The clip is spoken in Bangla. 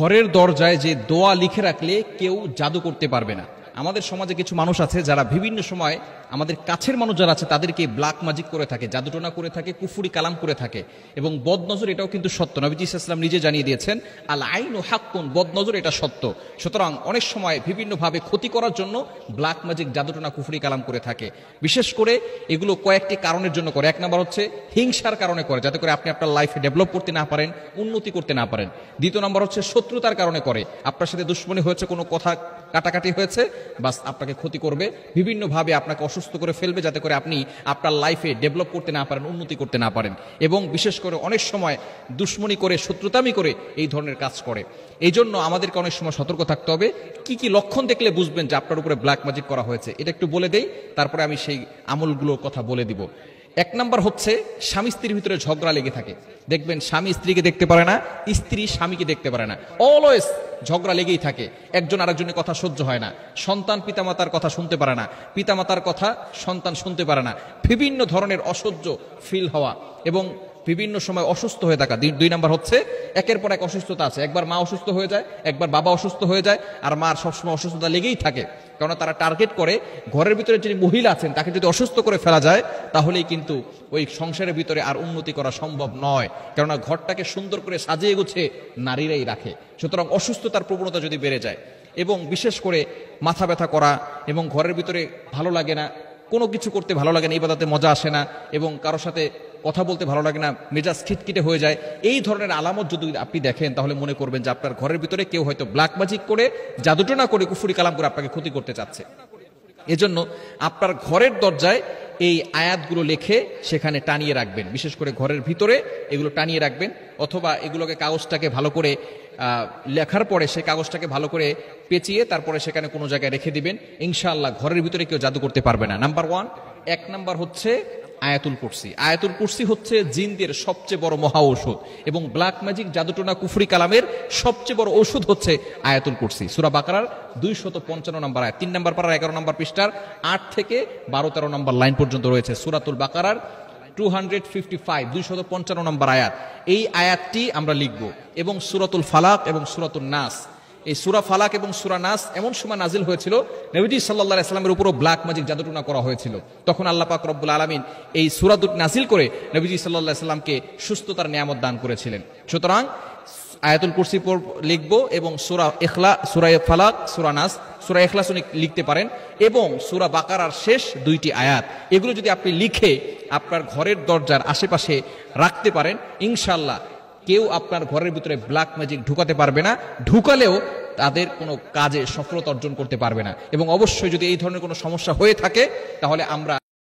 ঘরের দরজায় যে দোয়া লিখে রাখলে কেউ জাদু করতে পারবে না। আমাদের সমাজে কিছু মানুষ আছে যারা বিভিন্ন সময় আমাদের কাছের মানুষ যারা আছে তাদেরকে ব্ল্যাক ম্যাজিক করে থাকে, জাদুটোনা করে থাকে, কুফুরি কালাম করে থাকে এবং বদনজর এটাও কিন্তু সত্য। নবীজি সাল্লাল্লাহু আলাইহি ওয়াসাল্লাম নিজে জানিয়ে দিয়েছেন, আল আইনু হাক্কুন, বদনজর এটা সত্য। সুতরাং অনেক সময় বিভিন্নভাবে ক্ষতি করার জন্য ব্ল্যাক ম্যাজিক, জাদুটোনা, কুফুরি কালাম করে থাকে। বিশেষ করে এগুলো কয়েকটি কারণের জন্য করে। এক নম্বর হচ্ছে হিংসার কারণে করে, যাতে করে আপনি আপনার লাইফে ডেভেলপ করতে না পারেন, উন্নতি করতে না পারেন। দ্বিতীয় নম্বর হচ্ছে শত্রুতার কারণে করে, আপনার সাথে দুশ্মনী হয়েছে, কোনো কথা কাটাকাটি হয়েছে, বাস আপনাকে ক্ষতি করবে, বিভিন্নভাবে আপনাকে অসুস্থ করে ফেলবে, যাতে করে আপনি আপনার লাইফে ডেভেলপ করতে না পারেন, উন্নতি করতে না পারেন। এবং বিশেষ করে অনেক সময় দুশ্মনী করে, শত্রুতামি করে এই ধরনের কাজ করে। এই জন্য আমাদেরকে অনেক সময় সতর্ক থাকতে হবে। কি কি লক্ষণ দেখলে বুঝবেন যে আপনার উপরে ব্ল্যাক ম্যাজিক করা হয়েছে, এটা একটু বলে দেই, তারপরে আমি সেই আমলগুলোর কথা বলে দিব। এক নাম্বার হচ্ছে স্বামী স্ত্রীর ভিতরে ঝগড়া লেগে থাকে। দেখবেন স্বামী স্ত্রীকে দেখতে পারে না, স্ত্রী স্বামীকে দেখতে পারে না, অলওয়েজ ঝগড়া লেগেই থাকে, একজন আরেকজনের কথা সহ্য হয় না, সন্তান পিতামাতার কথা শুনতে পারে না, পিতামাতার কথা সন্তান শুনতে পারে না, বিভিন্ন ধরনের অসহ্য ফিল হওয়া এবং বিভিন্ন সময় অসুস্থ হয়ে থাকা। দুই নাম্বার হচ্ছে একের পর এক অসুস্থতা আছে, একবার মা অসুস্থ হয়ে যায়, একবার বাবা অসুস্থ হয়ে যায়, আর মার সবসময় অসুস্থতা লেগেই থাকে। কারণ তারা টার্গেট করে ঘরের ভিতরে যিনি মহিলা আছেন তাকে যদি অসুস্থ করে ফেলা যায়, তাহলেই কিন্তু ওই সংসারের ভিতরে আর উন্নতি করা সম্ভব নয়। কেননা ঘরটাকে সুন্দর করে সাজিয়ে গুছিয়ে নারীরাই রাখে। সুতরাং অসুস্থতার প্রবণতা যদি বেড়ে যায় এবং বিশেষ করে মাথা ব্যথা করা এবং ঘরের ভিতরে ভালো লাগে না, কোনো কিছু করতে ভালো লাগে না, ইবাদতে মজা আসে না এবং কারোর সাথে কথা বলতে ভালো লাগে না, মেজাজ খিটখিটে হয়ে যায়, এই ধরনের আলামত যদি আপনি দেখেন তাহলে মনে করবেন যে আপনার ঘরের ভিতরে কেউ হয়তো ব্ল্যাক ম্যাজিক করে, জাদুটোনা করে, কুফুরি কালাম করে আপনাকে ক্ষতি করতে চাচ্ছে। এজন্য আপনার ঘরের দরজায় এই আয়াতগুলো লিখে সেখানে টানিয়ে রাখবেন। বিশেষ করে ঘরের ভিতরে এগুলো টানিয়ে রাখবেন, অথবা এগুলোকে কাগজটাকে ভালো করে লেখার পরে সেই কাগজটাকে ভালো করে পেঁচিয়ে তারপরে সেখানে কোনো জায়গায় রেখে দিবেন। ইনশাআল্লাহ ঘরের ভিতরে কেউ জাদু করতে পারবে না। নাম্বার ওয়ান, এক নাম্বার হচ্ছে আয়াতুল কুরসি। আয়াতুল কুরসি হচ্ছে জিনদের সবচেয়ে বড় মহা ঔষধ এবং ব্ল্যাক ম্যাজিক, জাদুটোনা, কুফরি কালামের সবচেয়ে বড় ঔষধ হচ্ছে আয়াতুল কুরসি। সূরা বাকারার 255 নম্বর আয়াত, 3 নম্বর পারার 11 নম্বর পৃষ্ঠার 8 থেকে 12-13 নম্বর লাইন পর্যন্ত রয়েছে। সূরাতুল বাকারার 255 255 নম্বর আয়াত। এই আয়াতটি আমরা লিখব এবং সূরাতুল ফালাক এবং সূরাতুন নাস, এই সূরা ফালাক এবং সূরা নাস এমন সময় নাজিল হয়েছিল নবীজি সাল্লাল্লাহু আলাইহি ওয়াসাল্লামের উপরও ব্ল্যাক ম্যাজিক, জাদুটোনা করা হয়েছিল। তখন আল্লাহ পাক রব্বুল আলামিন এই সূরা দুটি নাজিল করে নবীজি সাল্লাল্লাহু আলাইহি ওয়াসাল্লামকে সুস্থতার নিয়ামত দান করেছিলেন। সুতরাং আয়াতুল কুরসি লিখব এবং সূরা ফালাক, সূরা নাস, সূরা ইখলাস লিখতে পারেন এবং সূরা বাকারার শেষ দুইটি আয়াত, এগুলো যদি আপনি লিখে আপনার ঘরের দরজার আশেপাশে রাখতে পারেন, ইনশাআল্লাহ কেউ আপনার ঘরের ভিতরে ব্ল্যাক ম্যাজিক ঢুকাতে পারবে না, ঢুকালেও তাদের কোনো কাজে সফলতা অর্জন করতে পারবে না। এবং অবশ্যই যদি এই ধরনের কোনো সমস্যা হয়ে থাকে তাহলে আমরা